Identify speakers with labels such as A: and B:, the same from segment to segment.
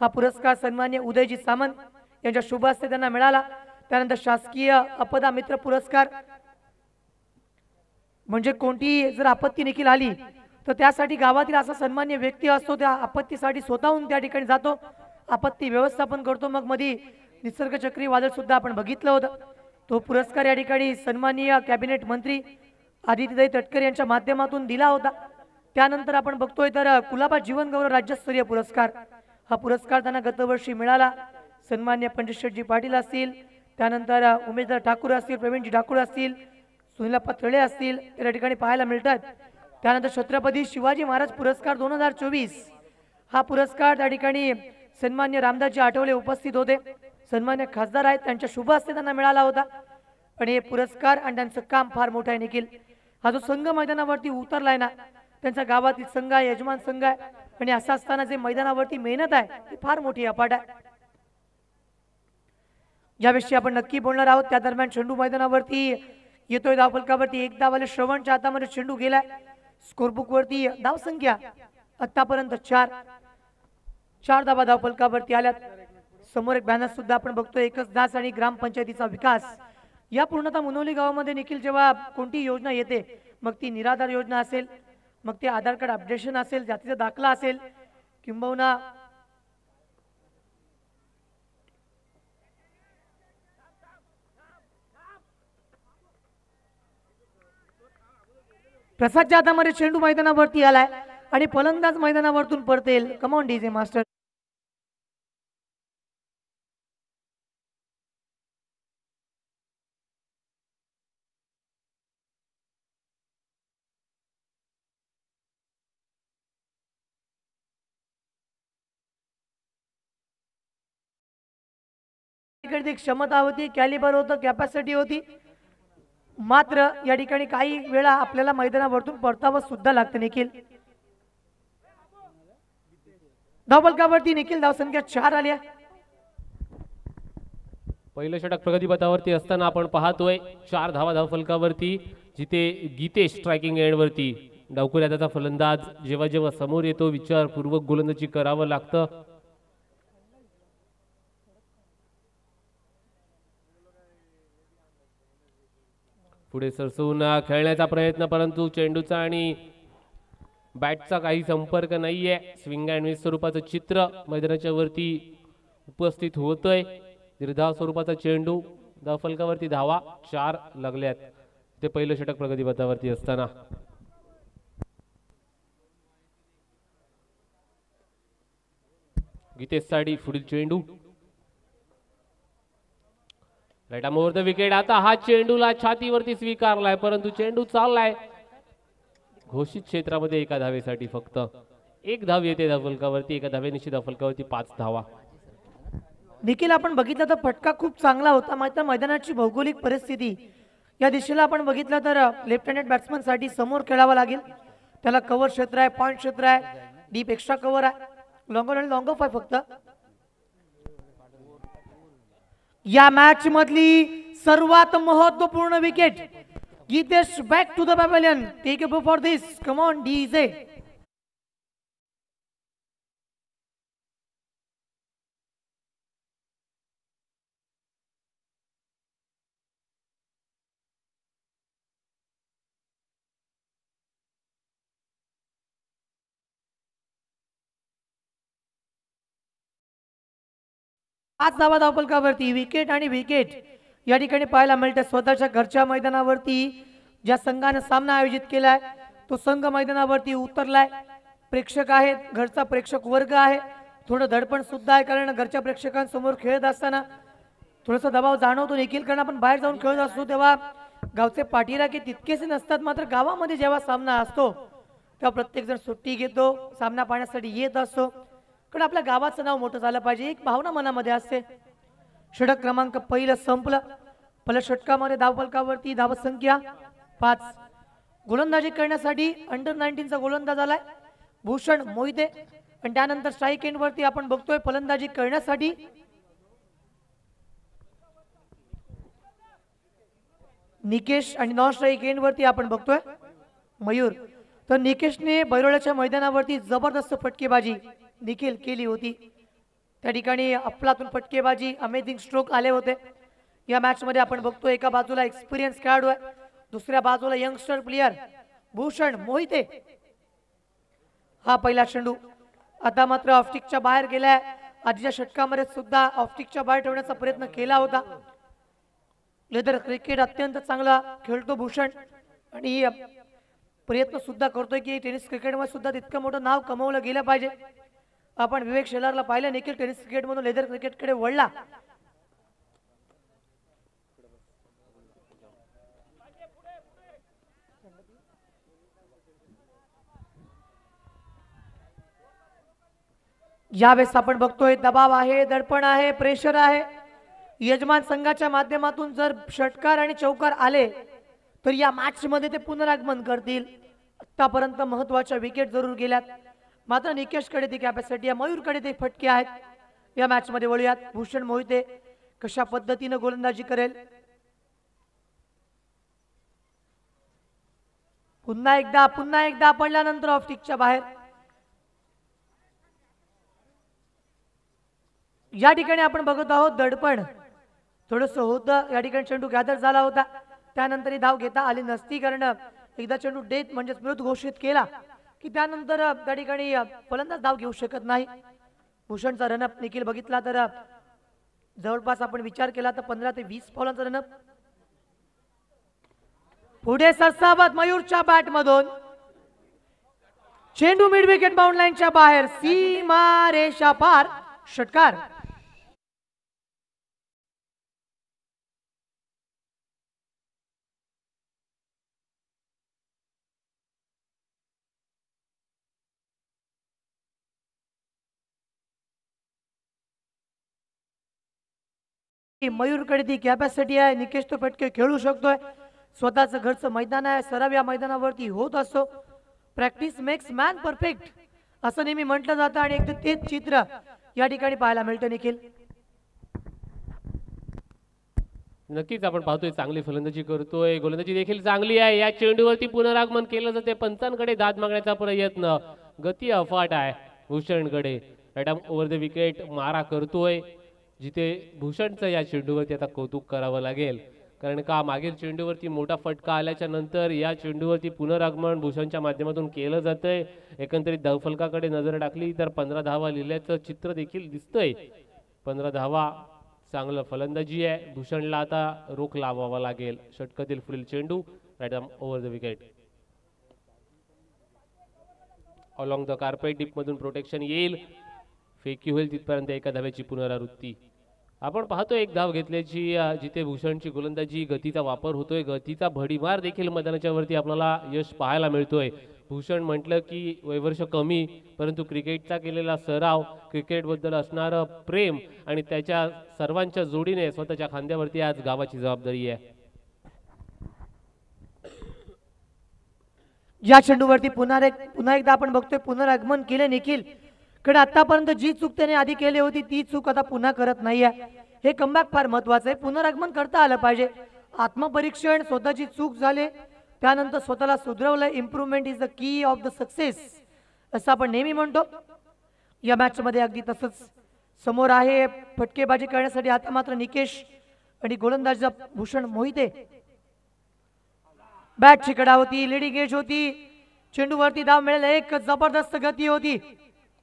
A: हा पुरस्कार सन्मान्य उदयजी सामंत यांच्या शुभ हस्ते त्यांना मिळाला। त्यानंतर शासकीय अपदा मित्र पुरस्कार म्हणजे कोणती जर आपत्ती देखील आली तर त्यासाठी गावातील असा सन्मान्य व्यक्ती असतो, त्या आपत्तीसाठी स्वतःहून त्या ठिकाणी जातो, आपत्ती व्यवस्थापन करतो। मग मध्ये निसर्ग चक्रीवादळ सुद्धा आपण बघितलं होतं। तो पुरस्कार या ठिकाणी सन्माननीय कॅबिनेट मंत्री आदित्यताई तटकरे यांच्या माध्यमातून दिला होता। त्यानंतर आपण बघतोय तर कुलाबा जीवन गौरव राज्यस्तरीय पुरस्कार, हा पुरस्कार त्यांना गतवर्षी मिळाला। सन्मान्य पंडितशेठजी पाटील असतील, त्यानंतर उमेशदार ठाकूर असतील, प्रवीणजी ठाकूर असतील, सुनीलप्पा तळे असतील, या ठिकाणी पाहायला मिळतात। त्यानंतर छत्रपती शिवाजी महाराज पुरस्कार 2024 हा पुरस्कार त्या ठिकाणी सन्मान्य रामदासजी आठवले उपस्थित होते, सन्मान्य खासदार आहेत, त्यांच्या शुभ हस्ते त्यांना मिळाला होता। पण हे पुरस्कार आणि त्यांचं काम फार मोठं आहे निखिल। हा जो संघ मैदानावरती उतरलाय ना, त्यांच्या गावातील संघ आहे, यजमान संघ आहे, आणि असं असताना जे मैदानावरती मेहनत आहे ती फार मोठी अपाट आहे। याविषयी आपण नक्की बोलणार आहोत। त्या दरम्यान चेंडू मैदानावरती येतोय, धावफलकावरती एक धावाले श्रवणच्या हातामध्ये चेंडू गेलाय। स्कोरबुक वरती धाव संख्या आतापर्यंत 4 धावा धावफलकावरती आल्यात। समोर एक बॅनर सुद्धा आपण बघतोय, एकच दास आणि ग्रामपंचायतीचा विकास। या पूर्णतः मुनोली गावामध्ये निखिल जेव्हा कोणती योजना येते, मग ती निराधार योजना असेल, मग ते आधार कार्ड अपडेशन असेल, जातीचा दाखला असेल, किंबहुना प्रसादच्या हातामध्ये चेंडू मैदानावरती आलाय आणि फलंदाज मैदानावरतून परतेल। Come on DJ master. क्षमता होती, कॅलिबर होतं, कॅपॅसिटी होती, मात्र या ठिकाणी काही वेळा आपल्याला मैदानावरतून परतावं सुद्धा लागतं निखिल। धावफलकावरती निखिल धावसंख्या 4 आली आहे।
B: पहिलं षटक प्रगतीपथावरती असताना आपण पाहतोय 4 धावा धावफलकावरती, जिथे गीतेश स्ट्रायकिंग एंड वरती डावखुऱ्या त्याचा फलंदाज जेव्हा जेव्हा समोर येतो विचारपूर्वक गोलंदाजी करावं लागतं। पुढे सरसवून खेळण्याचा प्रयत्न, परंतु चेंडूचा आणि बॅटचा काही संपर्क नाहीये। स्विंग अँड मिस स्वरूपाचं चित्र मैदानाच्या वरती उपस्थित होतंय। निर्धाव स्वरूपाचा चेंडू, धावफलकावरती धावा 4 लागल्यात। ते पहिलं षटक प्रगतीपथावरती असताना गीतेशसाठी पुढील चेंडू, right arm over the wicket. आता हा चेंडूला छातीवरती स्वीकारलाय, परंतु चेंडू चाललाय घोषित क्षेत्रामध्ये एका धावेसाठी। फक्त एक धाव येते धावफलकावरती, एका धावेनिशी धावफलकावरती 5 धावा।
A: निखिल आपण बघितलं तर फटका खूप चांगला होता, मात्र मैदानाची भौगोलिक परिस्थिती या दिशेला आपण बघितलं तर लेफ्ट हँडेड बॅट्समन साठी समोर खेळावं लागेल। त्याला कव्हर क्षेत्र आहे, पॉइंट क्षेत्र आहे, डीप एक्स्ट्रा कव्हर आहे, लॉंगर आणि लॉंग ऑफ आहे। फक्त या मॅच मधली सर्वात महत्त्वपूर्ण wicket, Gitesh back to the pavilion, take a four this, come on DJ. पाच धावा धावफलकावरती, विकेट आणि विकेट या ठिकाणी पाहायला मिळते। स्वतःच्या घरच्या मैदानावरती ज्या संघाने सामना आयोजित केलाय तो संघ मैदानावरती उतरलाय। प्रेक्षक आहेत, घरचा प्रेक्षक वर्ग आहे, थोडं धडपण सुद्धा आहे, कारण घरच्या प्रेक्षकांसमोर खेळत असताना थोडासा दबाव जाणवतो देखील, कारण आपण बाहेर जाऊन खेळत असतो तेव्हा गावचे पाठीराखे तितकेसे नसतात, मात्र गावामध्ये जेव्हा सामना असतो तेव्हा प्रत्येक जण सुट्टी घेतो, सामना पाहण्यासाठी येत असतो, कारण आपल्या गावाचं नाव मोठं झालं पाहिजे, एक भावना मनामध्ये असते। षटक क्रमांक पहिलं संपलं। पहिल्या षटकामध्ये धावफलकावरती धावसंख्या 5। गोलंदाजी करण्यासाठी अंडर 19 चा गोलंदाज आलाय भूषण मोहिते, आणि त्यानंतर स्ट्राईक एंड वरती आपण बघतोय फलंदाजी करण्यासाठी निकेश, आणि नॉन स्ट्राईक एंड वरती आपण बघतोय मयूर। तर निकेशने बैरोळ्याच्या मैदानावरती जबरदस्त फटकेबाजी निखिल केली होती। त्या ठिकाणी अफलातून फटकेबाजी अमेझिंग स्ट्रोक आले होते. या मॅच मध्ये आपण बघतो एका बाजूला एक्सपिरियन्स खेळाडू आहे, दुसऱ्या बाजूला यंगस्टर प्लेयर भूषण मोहिते. हा पहिला चेंडू आता मात्र ऑफस्टिकच्या बाहेर गेलाय. आजच्या षटकामध्ये सुद्धा ऑफस्टिकच्या बाहेर ठेवण्याचा प्रयत्न केला होता. लेदर क्रिकेट अत्यंत चांगला खेळतो भूषण आणि प्रयत्न सुद्धा करतोय की टेनिस क्रिकेटमध्ये सुद्धा तितकं मोठं नाव कमवलं गेलं पाहिजे. आपण विवेक शेलारला पाहिलं, निखिल टेनिस क्रिकेटमधून लेदर क्रिकेटकडे वळला. यावेळेस आपण बघतोय दबाव आहे, दडपण आहे, प्रेशर आहे. यजमान संघाच्या माध्यमातून जर षटकार आणि चौकार आले तर या मॅच मध्ये ते पुनरागमन करतील. आतापर्यंत महत्वाच्या विकेट जरूर गेल्यात, मात्र निकेशकडे ती कॅपॅसिटी आहे, मयूरकडे ते फटके आहेत. या मॅच मध्ये वळूयात. भूषण मोहिते कशा पद्धतीने गोलंदाजी करेल. पुन्हा एकदा पडल्यानंतर ऑफस्टिकच्या बाहेर. या ठिकाणी आपण बघत आहोत दडपण थोडंसं होतं. या ठिकाणी चेंडू गॅदर झाला होता, त्यानंतर ही धाव घेता आली नसती, कारण एकदा चेंडू डेथ म्हणजे मृत घोषित केला की त्यानंतर त्या ठिकाणी फलंदाज धाव घेऊ शकत नाही. भूषणचा रनअप निखिल बघितला तर जवळपास आपण विचार केला तर 15 ते 20 फॉलांचा रनअप. पुढे सरसावत मयूरच्या बॅट मधून चेंडू मिड विकेट बाउंड लाईनच्या बाहेर, सीमा रेषा पार, षटकार. मयूरकडे ती कॅपॅसिटी आहे, निकेश तो फटके खेळू शकतोय. स्वतःचं घरचं मैदान आहे, सराव या मैदानावरती होत असतो. प्रॅक्टिस मेक्स मॅन परफेक्ट असं नेहमी म्हटलं जातं आणि एकदा तेच चित्र या ठिकाणी पाहायला मिळतं. निखिल
B: नक्कीच आपण पाहतोय चांगली फलंदाजी करतोय, गोलंदाजी देखील चांगली आहे. या चेंडूवरती पुनरागमन केलं जाते, पंचांकडे दाद मागण्याचा प्रयत्न, गती अफाट आहे भूषणकडे. मॅडम ओव्हर द विकेट मारा करतोय, जिथे भूषणचं या चेंडूवरती आता कौतुक करावं लागेल, कारण का मागील चेंडूवरती मोठा फटका आल्याच्या नंतर या चेंडूवरती पुनरागमन भूषणच्या माध्यमातून केलं जातंय. एकंदरीत धावफलकाकडे नजर टाकली तर 15 धावा लिहिल्याचं चित्र देखील दिसतंय. 15 धावा, चांगलं फलंदाजी आहे. भूषणला आता रोख लावावा लागेल. षटकातील पुढील चेंडू madam over the wicket. Along the carpet deep मधून प्रोटेक्शन येईल, फेकी होईल तिथपर्यंत एका धाव्याची पुनरावृत्ती. आपण पाहतो एक धाव घेतल्याची, जिथे भूषणची गोलंदाजी गतीचा वापर होतोय, गतीचा भडीमार देखील मैदानाच्या वरती आपल्याला यश पाहायला मिळतोय. भूषण म्हटलं की वयवर्ष कमी, परंतु क्रिकेटचा केलेला सराव, क्रिकेटबद्दल असणारं प्रेम आणि त्याच्या सर्वांच्या जोडीने स्वतःच्या खांद्यावरती आज गावाची जबाबदारी आहे.
A: या चेंडूवरती पुन्हा एकदा आपण बघतोय पुनरागमन केले निखिल, कारण आतापर्यंत जी चूक त्याने आधी केली होती ती चूक आता पुन्हा करत नाहीये. हे कमबॅक फार महत्वाचं आहे. पुनरागमन करता आलं पाहिजे. आत्मपरीक्षण, स्वतःची चूक झाली त्यानंतर स्वतःला सुधरवलं, improvement is the key of the success असं आपण नेहमी म्हणतो. या मॅच मध्ये अगदी तसंच समोर आहे. फटकेबाजी करण्यासाठी आता मात्र निकेश आणि गोलंदाज भूषण मोहिते. बॅटची कडा होती, लेडी गेज होती, चेंडूवरती धाव मिळेल, एक जबरदस्त गती होती.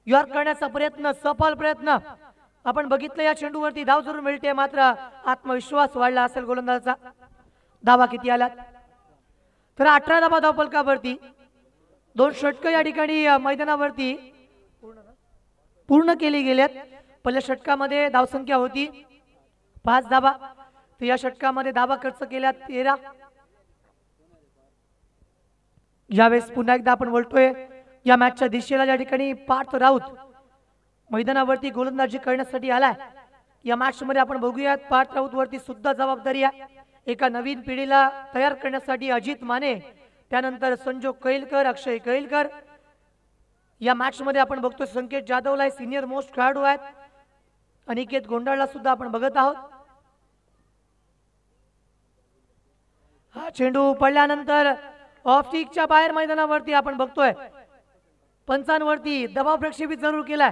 A: यॉर्क करण्याचा प्रयत्न, सफल प्रयत्न आपण बघितलं. या चेंडूवरती धाव जरूर मिळते, मात्र आत्मविश्वास वाढला असेल गोलंदाजाचा. धावा किती आल्यात तर 18 धावा धावफलकावरती. 2 षटकं या ठिकाणी मैदानावरती पूर्ण केली गेल्यात. पहिल्या षटकामध्ये धावसंख्या होती 5 धावा, तर या षटकामध्ये धावा खर्च केल्या 13. यावेळेस पुन्हा एकदा आपण बोलतोय या मॅचच्या दिशेला. या ठिकाणी पार्थ राऊत मैदानावरती गोलंदाजी करण्यासाठी आलाय. या मॅच मध्ये आपण बघूयात पार्थ राऊत वरती सुद्धा जबाबदारी आहे. एका नवीन पिढीला तयार करण्यासाठी अजित माने, त्यानंतर संजोग कैलकर, अक्षय कैलकर. या मॅच मध्ये आपण बघतोय संकेत जाधवला सिनियर मोस्ट खेळाडू आहेत. अनिकेत गोंडाळला सुद्धा आपण बघत आहोत. हा चेंडू पडल्यानंतर ऑफ स्टिकच्या बाहेर मैदानावरती आपण बघतोय पंचांवरती दबाव प्रक्षेपित जरूर केलाय.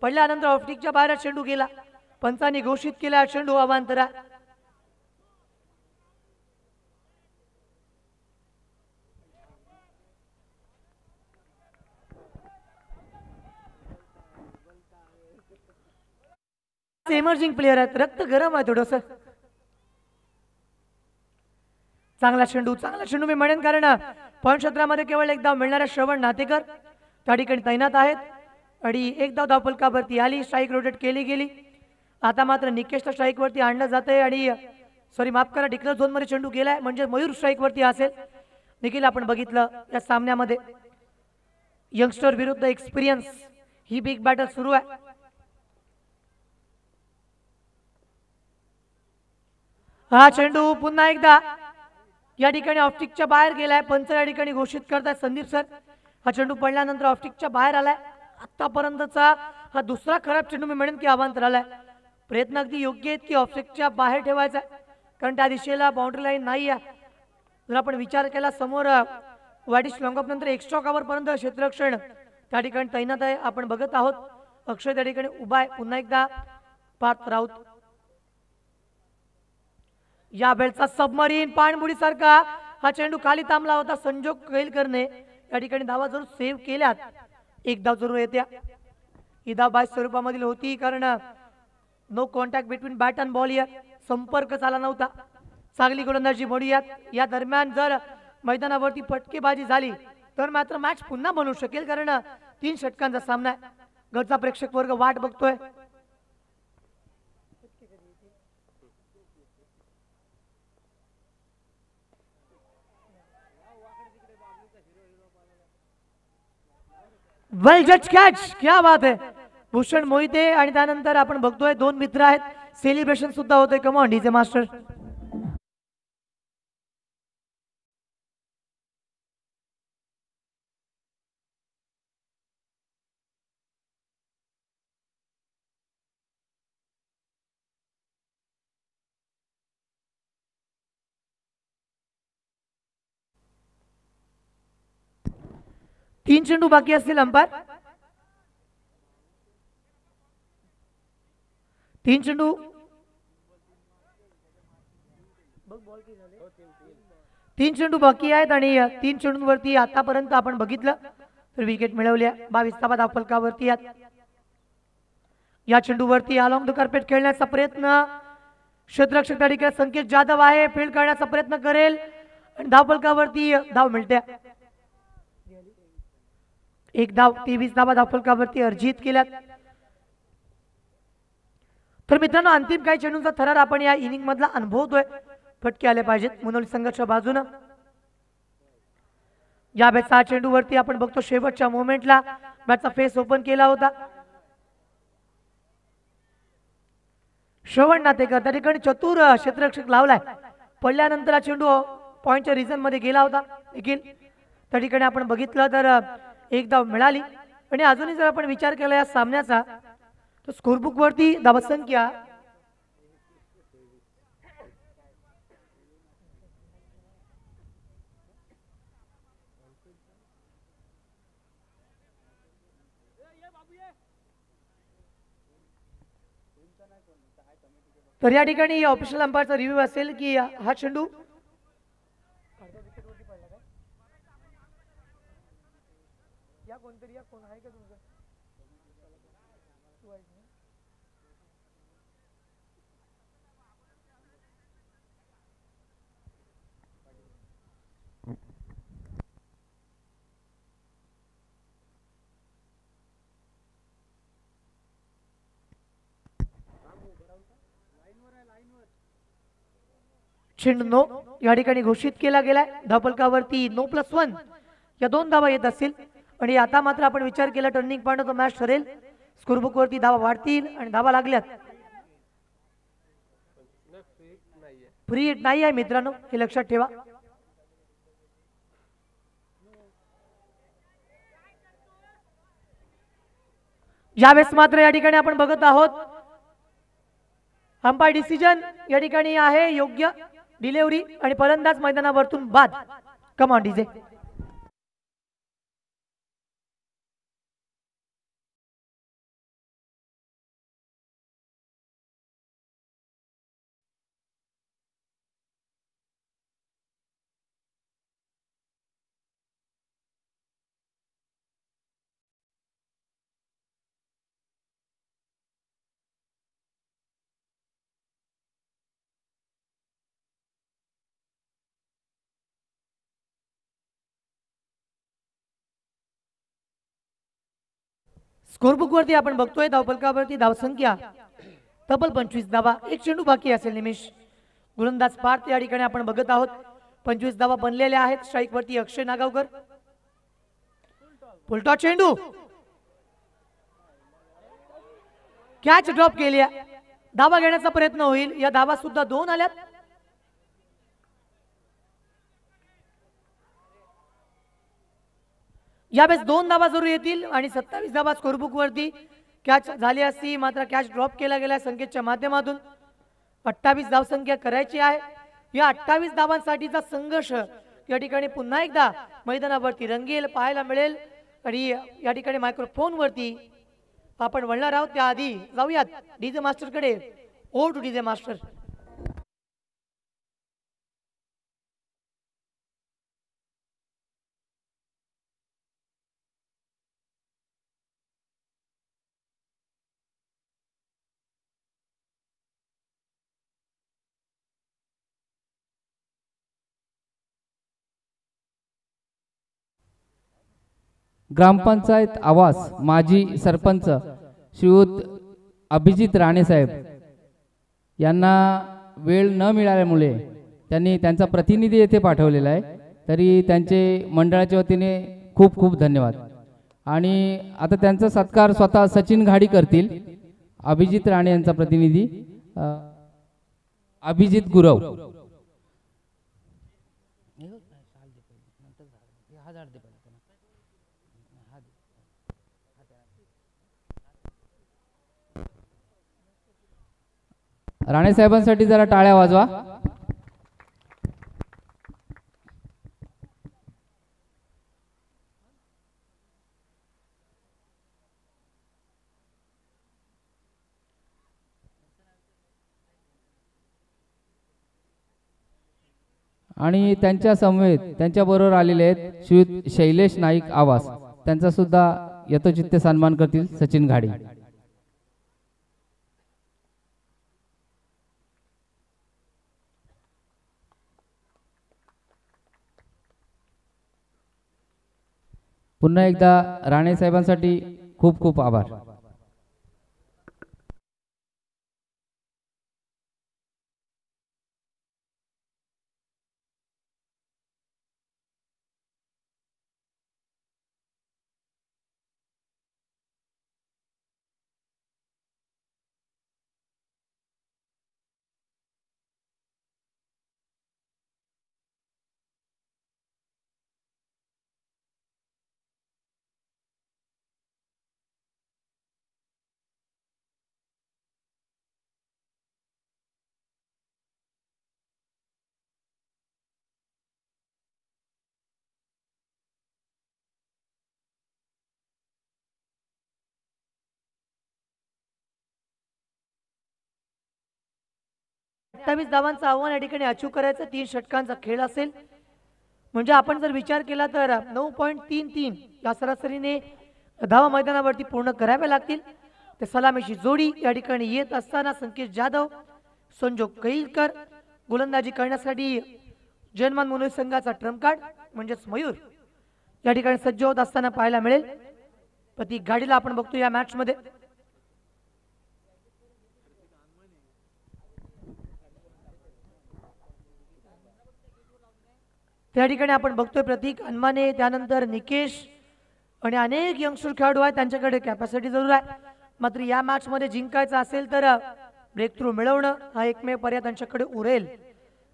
A: पडल्यानंतर ऑफस्टिकच्या बाहेर हा चेंडू गेला. पंचांनी घोषित केला चेंडू अवांतरा. एमर्जिंग प्लेयर आहेत, रक्त गरम आहे थोडस. चांगला चेंडू मी म्हणेन, कारण पॉईंट क्षेत्रामध्ये केवळ एक धाव मिळणाऱ्या श्रवण नातेकर त्या ठिकाणी तैनात आहेत. आणि एक धाव धावफलकावरती आली, स्ट्राईक रोटेट केली गेली. आता मात्र निकेशला स्ट्राईक वरती आणलं जातंय आणि सॉरी माफ करा, डिक्लेअर झोन मध्ये चेंडू गेलाय, म्हणजे मयूर स्ट्राईक वरती असेल. निखिल आपण बघितलं या सामन्यामध्ये यंगस्टर विरुद्ध एक्सपिरियन्स ही बिग बॅटल सुरू आहे. हा चेंडू पुन्हा एकदा या ठिकाणी ऑफस्टिकच्या बाहेर गेलाय. पंच या ठिकाणी घोषित करतायत संदीप सर. हा चेंडू पडल्यानंतर ऑफस्टिकच्या बाहेर आलाय. आतापर्यंतचा हा दुसरा खराब चेंडू मी म्हणेन की अवांतर आलाय. प्रयत्न अगदी योग्य आहेत की ऑफस्टिकच्या बाहेर ठेवायचा, कारण त्या दिशेला बाउंड्री लाईन नाही आहे. जर आपण विचार केला समोर वाईडिश लॉंगऑफ नंतर एक्स्ट्रा कव्हर पर्यंत क्षेत्ररक्षण त्या ठिकाणी तैनात आहे. आपण बघत आहोत अक्षय त्या ठिकाणी उभा आहे. पुन्हा एकदा पार्थ राऊत. या बेलचा सबमरीन पाणबुडी सारखा हा चेंडू खाली थांबला होता. संजोग केलकरने या ठिकाणी धावा जरूर सेव्ह केल्यात. एक धाव जरूर येत्या. ही धाव बाय स्वरूपामधील होती, कारण no contact between bat and ball, या संपर्क झाला नव्हता. चांगली गोलंदाजी म्हणूयात. या दरम्यान जर मैदानावरती फटकेबाजी झाली तर मात्र मॅच पुन्हा बनू शकेल, कारण 3 षटकांचा सामना आहे. घरचा प्रेक्षक वर्ग वाट बघतोय. वेल जज कॅच, क्या बात आहे. भूषण मोहिते आणि त्यानंतर आपण बघतोय 2 मित्र आहेत. सेलिब्रेशन सुद्धा होतंय. कम ऑन डीजे मास्टर. तीन चेंडू बाकी असतील अंपायर. 3 चेंडू बाकी आहेत आणि 3 चेंडूंवरती आतापर्यंत आपण बघितलं तर विकेट मिळवल्या. 22 धावा धावफलकावरती आहेत. या चेंडूवरती अलॉंग द कार्पेट खेळण्याचा प्रयत्न क्षेत्ररक्षक त्या ठिकाणी संकेत जाधव आहे. फील्ड करण्याचा प्रयत्न करेल आणि धावफलकावरती धाव मिळते. एक धाव. 23 धावा धावफलकावरती अर्जित केल्यात. तर मित्रांनो, अंतिम काही चेंडूंचा थरार आपण या इनिंग मधला अनुभवतोय. फटके आले पाहिजेत मुनोली संघाच्या बाजूनं. या बॅटचा चेंडूवरती आपण बघतो शेवटच्या मोमेंटला बॅटचा फेस ओपन केला होता. श्रवण नातेकर त्या ठिकाणी चतुर क्षेत्ररक्षक लावलाय. पडल्यानंतर हा चेंडू पॉइंटच्या रिझन मध्ये गेला होता. देखील त्या ठिकाणी आपण बघितलं तर एक धाव मिळाली. आणि अजूनही जर आपण विचार केला या सामन्याचा तर स्कोरबुक वरती धावसंख्या तर या ठिकाणी ऑफिशियल अंपायरचा रिव्ह्यू असेल की हा चेंडू कोण आहे का तुमचं? चेंडू नो या ठिकाणी घोषित केला गेलाय. धावफलकावरती No+1 या 2 धावा येत असतील. आणि आता मात्र आपण विचार केला turning point of the match ठरेल. स्कोरबुक वरती धावा वाढतील आणि धावा लागल्यात. फ्री हिट नाही आहे मित्रांनो, हे लक्षात ठेवा. यावेळेस मात्र या ठिकाणी आपण बघत आहोत अंपायर डिसिजन या ठिकाणी आहे योग्य. डिलिव्हरी आणि फलंदाज मैदानावरतून बाद. कम ऑन डीजे. स्कोरबुक वरती आपण बघतोय धावफलकावरती धावसंख्या तब्बल 25 धावा, एक चेंडू बाकी असेल निमिष. गोलंदाज पार्थ या ठिकाणी आपण बघत आहोत. 25 धावा बनलेल्या आहेत. स्ट्राईक वरती अक्षय नागावकर. फुलटॉस चेंडू कॅच ड्रॉप केली. धावा घेण्याचा प्रयत्न होईल. या धावा सुद्धा 2 आल्यात. यावेळेस 2 धावा जरूर येतील आणि 27 धावा स्कोरबुक वरती कॅच झाली असती, मात्र कॅच ड्रॉप केला गेला संकेतच्या माध्यमातून. 28 धावसंख्या करायची आहे. या 28 धावांसाठीचा संघर्ष या ठिकाणी पुन्हा एकदा मैदानावरती रंगेल पाहायला मिळेल. आणि या ठिकाणी मायक्रोफोन वरती आपण वळणार आहोत. त्याआधी जाऊयात डीजे मास्टर कडे. Oh to DJ master.
C: ग्रामपंचायत आवास माजी सरपंच श्रीयुत अभिजित राणे साहेब यांना वेळ न मिळाल्यामुळे त्यांनी त्यांचा प्रतिनिधी येथे पाठवलेला आहे. तरी त्यांचे मंडळाच्या वतीने खूप खूप धन्यवाद. आणि आता त्यांचा सत्कार स्वतः सचिन घाडी करतील. अभिजित राणे यांचा प्रतिनिधी अभिजित गुरव. राणे साहेबांसाठी जरा टाळ्या वाजवा. आणि त्यांच्या समवेत त्यांच्या बरोबर आलेले आहेत श्रीयुत शैलेश नाईक आवास. त्यांचा सुद्धा यथोचित्त सन्मान करतील सचिन घाडी. पुन्हा एकदा राणे साहेबांसाठी खूप खूप आभार.
A: अठ्ठावीस धावांचं आव्हान या ठिकाणी अचीव करायचं. 3 षटकांचा खेळ असेल म्हणजे आपण जर विचार केला तर 9.33 या सरासरीने धावा मैदानावरती पूर्ण कराव्या लागतील. ते सलामीची जोडी या ठिकाणी येत असताना संकेत जाधव, संजोग कैलकर गोलंदाजी करण्यासाठी जनमान मुनोई संघाचा ट्रम्प कार्ड म्हणजेच मयूर या ठिकाणी सज्ज होत असताना पाहायला मिळेल. प्रतीक गाडीला आपण बघतो या मॅच मध्ये. त्या ठिकाणी आपण बघतोय प्रतीक अनमाने, त्यानंतर निकेश आणि अनेक यंगस्टर खेळाडू आहेत. त्यांच्याकडे कॅपॅसिटी जरूर आहे, मात्र या मॅच मध्ये जिंकायचं असेल तर ब्रेक थ्रू मिळवणं हा एकमेव पर्याय त्यांच्याकडे उरेल.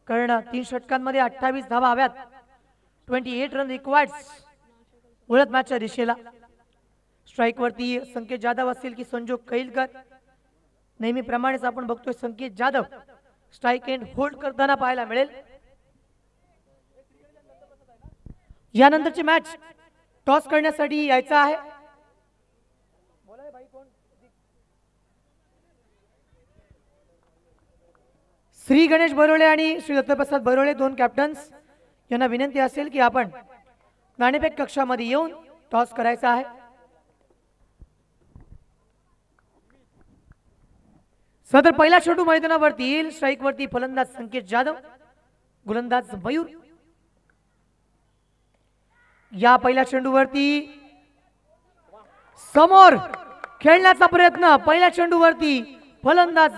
A: कारण 3 षटकांमध्ये 28 धावा हव्यात. 28 रन रिक्वायर्ड उलट मॅचच्या दिशेला. स्ट्राईक वरती संकेत जाधव असतील की संजोग कैलकर. नेहमीप्रमाणेच आपण बघतोय संकेत जाधव स्ट्राईक एंड होल्ड करताना पाहायला मिळेल. यानंतरची मॅच टॉस करण्यासाठी यायचं आहे. श्री गणेश बरोळे आणि श्री दत्तप्रसाद बरोळे 2 कॅप्टन्स यांना विनंती असेल की आपण नाणेफेक कक्षामध्ये येऊन टॉस करायचा आहे. सदर पहिला चेंडू मैदानावरती येईल. स्ट्राईक वरती फलंदाज संकेत जाधव, गोलंदाज मयूर. या पहिल्या चेंडूवरती समोर खेळण्याचा प्रयत्न पहिल्या चेंडूवरती फलंदाज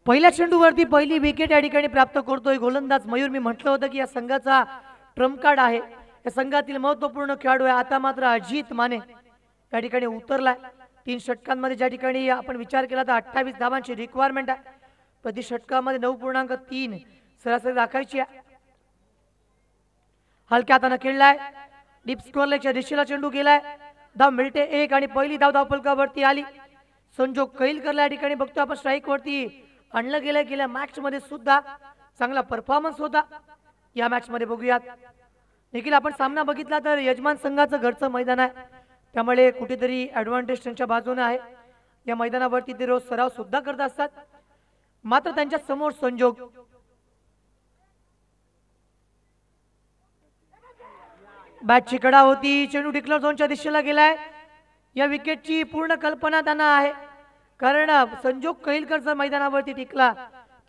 A: पहिल्या चेंडूवरती पहिली विकेट या ठिकाणी प्राप्त करतोय गोलंदाज मयूर. मी म्हटलं होतं की या संघाचा ट्रम्प कार्ड आहे, या संघातील महत्वपूर्ण खेळाडू आहे. आता मात्र अजित माने या ठिकाणी उतरलाय. 3 षटकांमध्ये ज्या ठिकाणी आपण विचार केला तर 28 धावांची रिक्वायरमेंट आहे. प्रति षटकामध्ये 9.3 सरासरी राखायची आहे. हलक्या हाताने खेळलाय, डीप स्कोअरलेच्या दिशेला चेंडू गेलाय. धाव मिळते 1 आणि पहिली धाव धावफलकावरती आली. संजोग कैलकरला या ठिकाणी बघतो आपण स्ट्राईक वरती आणलं गेलं. गेल्या मॅच मध्ये सुद्धा चांगला परफॉर्मन्स होता. या मॅच मध्ये बघूयात देखील आपण सामना बघितला तर यजमान संघाचं घरचं मैदान आहे, त्यामुळे कुठेतरी ऍडव्हान्टेज त्यांच्या बाजूने आहे. या मैदानावरती ते रोज सराव सुद्धा करत असतात. मात्र त्यांच्या समोर संजोग बॅटची कडा होती, चेंडू डिक्लेअर झोनच्या दिशेला गेलाय. या विकेटची पूर्ण कल्पना त्यांना आहे, कारण संजोग कैलकर जर मैदानावरती टिकला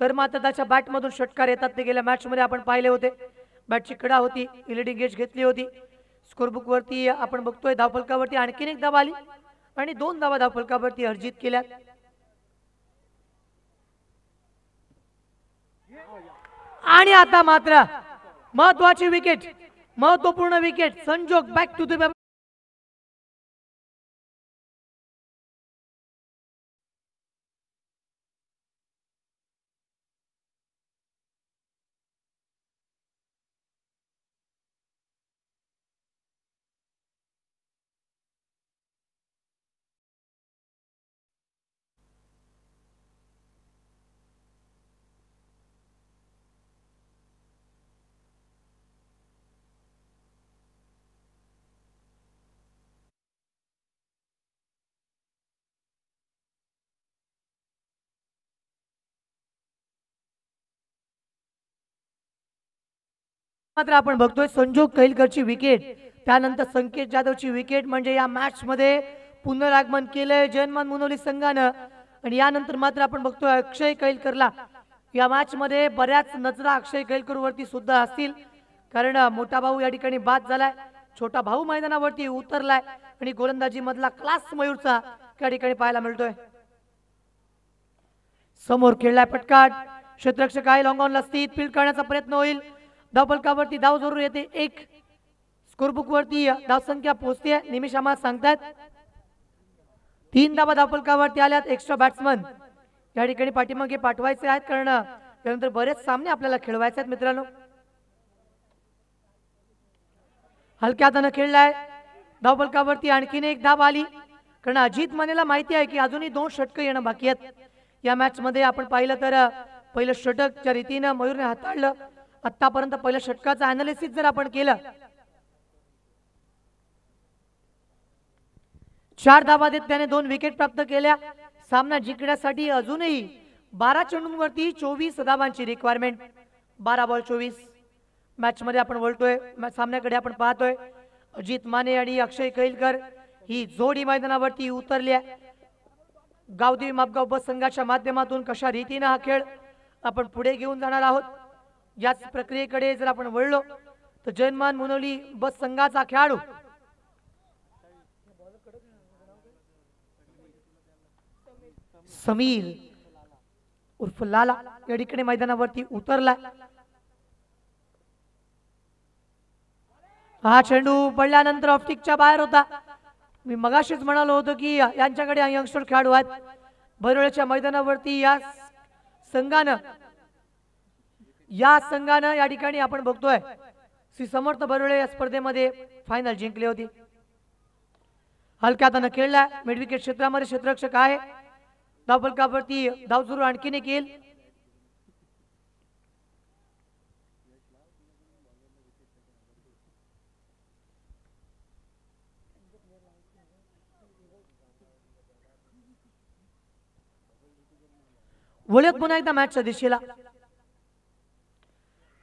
A: तर मात्र त्याच्या बॅटमधून षटकार येतात. ते गेल्या मॅच मध्ये आपण पाहिले होते. बॅटची कडा होती, एलईडी गेज घेतली होती. स्कोरबुक वरती आपण बघतोय धावफलकावरती आणखीन एक धाव आली आणि 2 धावा धावफलकावरती अर्जित केल्या. आणि आता मात्र महत्वाची विकेट, महत्वपूर्ण विकेट. संजोग बॅक टू द मात्र आपण बघतोय संजोग कैलकरची विकेट, त्यानंतर संकेत जाधवची विकेट. म्हणजे या मॅच मध्ये पुनरागमन केलंय जयमान मुनोली संघानं. आणि यानंतर मात्र आपण बघतोय अक्षय कैलकरला या मॅच मध्ये बऱ्याच नजरा अक्षय कैलकर वरती सुद्धा असतील, कारण मोठा भाऊ या ठिकाणी बाद झालाय, छोटा भाऊ मैदानावरती उतरलाय आणि गोलंदाजी मधला क्लास मयूरचा त्या ठिकाणी पाहायला मिळतोय. समोर खेळलाय पटकाट, क्षेत्ररक्षक आहे लॉंग ऑनला स्थित. फील्ड करण्याचा प्रयत्न होईल, धावफलकावरती धाव जरूर येते 1. स्कोरबुक वरती धावसंख्या पोहोचते, निमिष आम्हाला सांगतात 3 धावा धावफलकावरती आल्यात. एक्स्ट्रा बॅट्समन या ठिकाणी पाठीमागे पाठवायचे आहेत, कारण त्यानंतर बरेच सामने आपल्याला खेळवायचे आहेत मित्रांनो. हलक्या हाताने खेळलाय, धावफलकावरती आणखीन एक धाव आली, कारण अजित मानेला माहिती आहे की अजूनही 2 षटक येणं बाकी आहेत. या मॅच मध्ये आपण पाहिलं तर पहिलं षटक ज्या रीतीनं मयूरने हाताळलं, आतापर्यंत पहिल्या षटकाचं अनालिसिस जर आपण केलं, 4 धावा देत त्याने 2 विकेट प्राप्त केल्या. सामना जिंकण्यासाठी अजूनही 12 चेंडूंवरती 24 धावांची रिक्वायरमेंट. 12 बॉल 24 मॅच मध्ये आपण वळतोय. सामन्याकडे आपण पाहतोय अजित माने आणि अक्षय कैलकर ही जोडी मैदानावरती उतरली आहे. गावदेवी मापगाव बस संघाच्या माध्यमातून कशा रीतीने हा खेळ आपण पुढे घेऊन जाणार आहोत याच प्रक्रियेकडे जर आपण वळलो तर जयमान मुनोली बस संघाचा खेळाडू समीर उर्फ लाला या ठिकाणी मैदानावरती उतरला. हा चेंडू पडल्यानंतर ऑप्टिकच्या बाहेर होता. मी मगाशीच म्हणालो होतो की यांच्याकडे यंगस्टर खेळाडू आहेत. भरोळ्याच्या मैदानावरती या संघानं या ठिकाणी आपण बघतोय श्री समर्थ भरोळे या स्पर्धेमध्ये फायनल जिंकली होती. हलक्या हाताने खेळला, मिड विकेट क्षेत्रामध्ये क्षेत्ररक्षक आहे. धावफलकावरती धाव जरूर आणखीन एक येईल. वळत पुन्हा एकदा मॅचच्या दिशेला.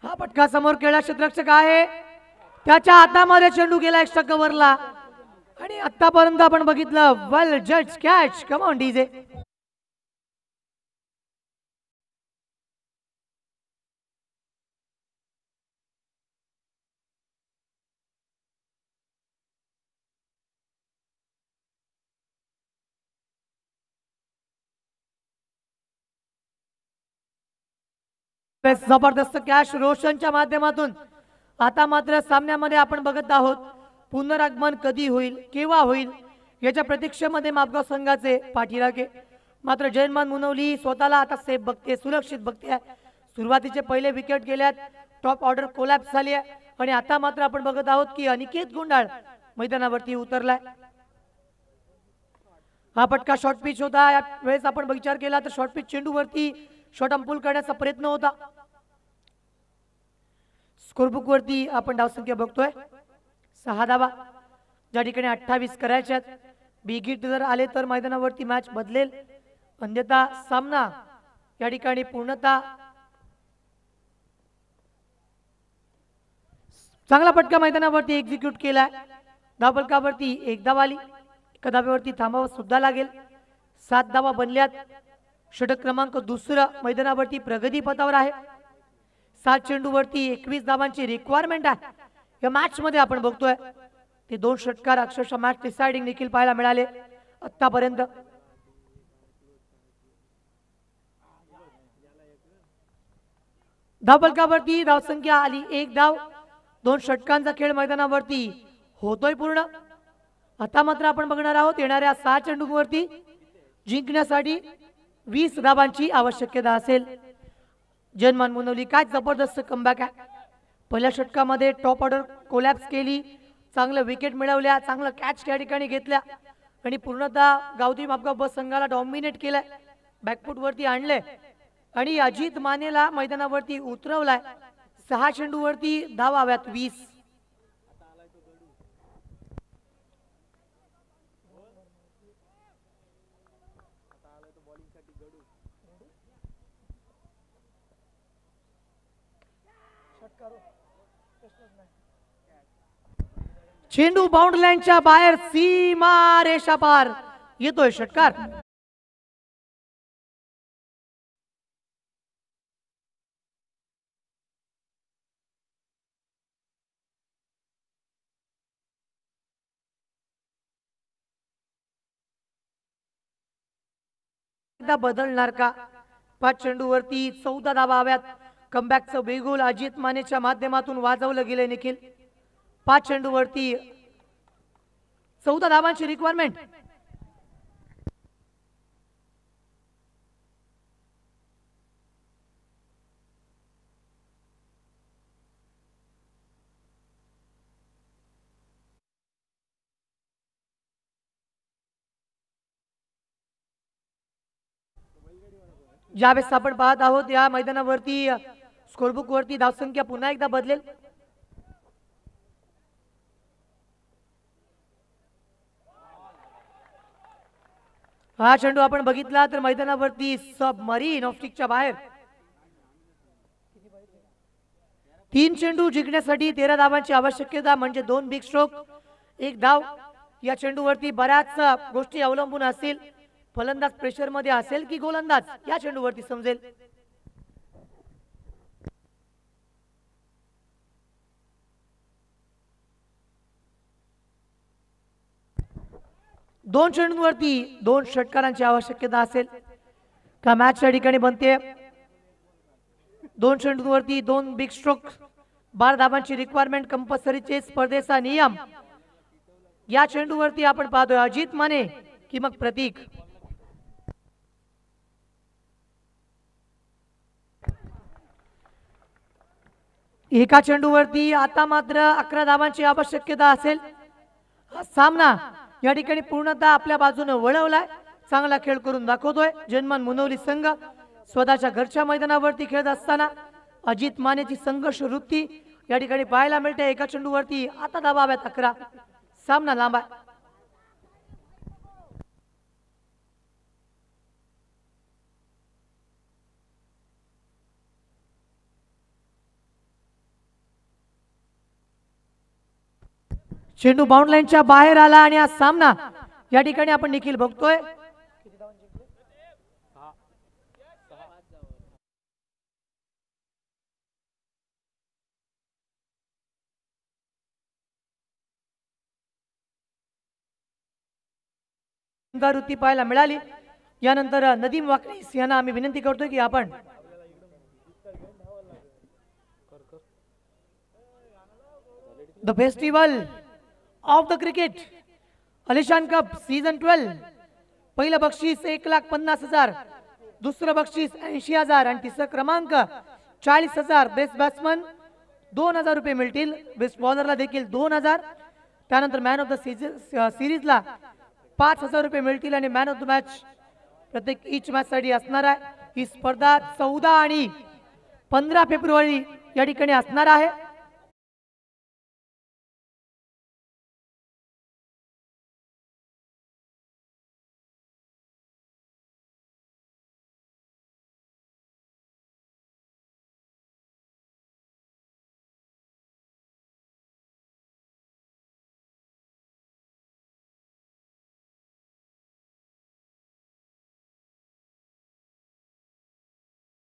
A: हा फटका समोर खेळला क्षेत्ररक्षक आहे, त्याच्या हातामध्ये चेंडू गेला एक्स्ट्रा कव्हरला. आणि आतापर्यंत आपण बघितलं वेल जज कॅच. Come on DJ. जबरदस्त कॅच रोशनच्या माध्यमातून. आता मात्र सामन्यामध्ये आपण बघत आहोत पुनरागमन कधी होईल, केव्हा होईल याच्या प्रतीक्षेमध्ये मापगाव संघाचे पाठीराखे. मात्र जयमान मुनवली स्वतःला आता सेफ बघते, सुरक्षित बघते. सुरुवातीचे पहिले विकेट गेल्यात, टॉप ऑर्डर कोलॅप्स झाली आहे आणि आता मात्र आपण बघत आहोत की अनिकेत गुंडाळ मैदानावरती उतरलाय. हा पटका शॉर्ट पिच होता. या वेळेस आपण विचार केला तर शॉर्ट पिच चेंडूवरती शॉर्ट अंपुल करण्याचा प्रयत्न होता. स्कोरबुक वरती आपण धावसंख्या बघतोय 6 धावा, ज्या ठिकाणी 28 करायच्यात. बिग हिट जर आले तर मैदानावरती मॅच बदलेल, अन्यथा सामना या ठिकाणी पूर्णतः. चांगला फटका मैदानावरती एक्झिक्यूट केलाय. धावफलकावरती 1 धाव आली. एका धावेवरती थांबावं सुद्धा लागेल. 7 धावा बनल्यात. षटक क्रमांक 2 मैदानावरती प्रगती पथावर आहे. 7 चेंडूवरती 21 धावांची रिक्वायरमेंट आहे. या मॅच मध्ये आपण बघतोय ते 2 षटकार अक्षरशः मॅच डिसाइडिंग देखील पाहायला मिळाले आतापर्यंत. धावफलकावरती धावसंख्या आली 1 धाव. 2 षटकांचा खेळ मैदानावरती होतोय पूर्ण. आता मात्र आपण बघणार आहोत येणाऱ्या 6 चेंडूंवरती जिंकण्यासाठी 20 धावांची आवश्यकता असेल. जनमान मुनवली काय जबरदस्त कमबॅक आहे. पहिल्या षटकामध्ये टॉप ऑर्डर कोलॅप्स केली, चांगलं विकेट मिळवल्या, चांगलं कॅच त्या ठिकाणी घेतल्या आणि पूर्णतः गावठी मापगाव बस संघाला डॉमिनेट केलंय. बॅकफूट वरती आणले आणि अजित मानेला मैदानावरती उतरवलाय. 6 चेंडूवरती धावा हव्यात 20. चेंडू बाउंड लाईनच्या बाहेर सीमा रेषा पार येतोय षटकार. बदलणार का? 5 चेंडूवरती 14 धावा हव्यात. कमबॅकचं बेगोल अजित मानेच्या माध्यमातून वाजवलं गेलं निखिल. 5 चेंडूवरती 14 धावांची रिक्वायरमेंट. ज्यावेळेस आपण पाहत आहोत या मैदानावरती स्कोरबुक वरती धावसंख्या पुन्हा एकदा बदलेल. हा चेंडू आपण बघितला तर मैदानावरती सबमरीन ऑप्टिकच्या बाहेर. 3 चेंडू जिंकण्यासाठी 13 धावांची आवश्यकता म्हणजे 2 बिग स्ट्रोक 1 धाव. या चेंडूवरती बऱ्याच गोष्टी अवलंबून असतील. फलंदाज प्रेशर मध्ये असेल की गोलंदाज या चेंडूवरती समजेल. दोन चेंडूंवरती 2 षटकारांची आवश्यकता असेल का मॅचच्या ठिकाणी बनते. 2 चेंडूंवरती 2 बिग स्ट्रोक 12 धावांची रिक्वायरमेंट कंपल्सरीचे स्पर्धेचा नियम. या चेंडूवरती आपण पाहतोय अजित माने की मग प्रतीक. एका चेंडूवरती आता मात्र 11 धावांची आवश्यकता असेल. हा सामना या ठिकाणी पूर्णतः आपल्या बाजूने वळवलाय. चांगला खेळ करून दाखवतोय जनमान मुनवली संघ. स्वतःच्या घरच्या मैदानावरती खेळत असताना अजित मानेची संघर्ष वृत्ती या ठिकाणी पाहायला मिळते. एका चेंडूवरती आता धावा हव्यात 11. सामना लांब आहे. चेंडू बाउंड लाईनच्या बाहेर आला आणि हा सामना या ठिकाणी आपण निखिल बघतोय. वृत्ती पाहायला मिळाली. यानंतर नदीम वाकरीस यांना आम्ही विनंती करतोय की आपण the festival of the cricket अलिशान कप सीझन 12 पहिलं बक्षीस 1,50,000, दुसरं बक्षीस 80,000 आणि तिसरं क्रमांक 40,000. बेस्ट बॅट्समन 2,000 रुपये मिळतील. बेस्ट बॉलरला देखील 2,000. त्यानंतर मॅन ऑफ द सिरीजला 5,000 रुपये मिळतील आणि मॅन ऑफ द मॅच प्रत्येक इच मॅच साठी असणार आहे. ही स्पर्धा 14 आणि 15 फेब्रुवारी या ठिकाणी असणार आहे.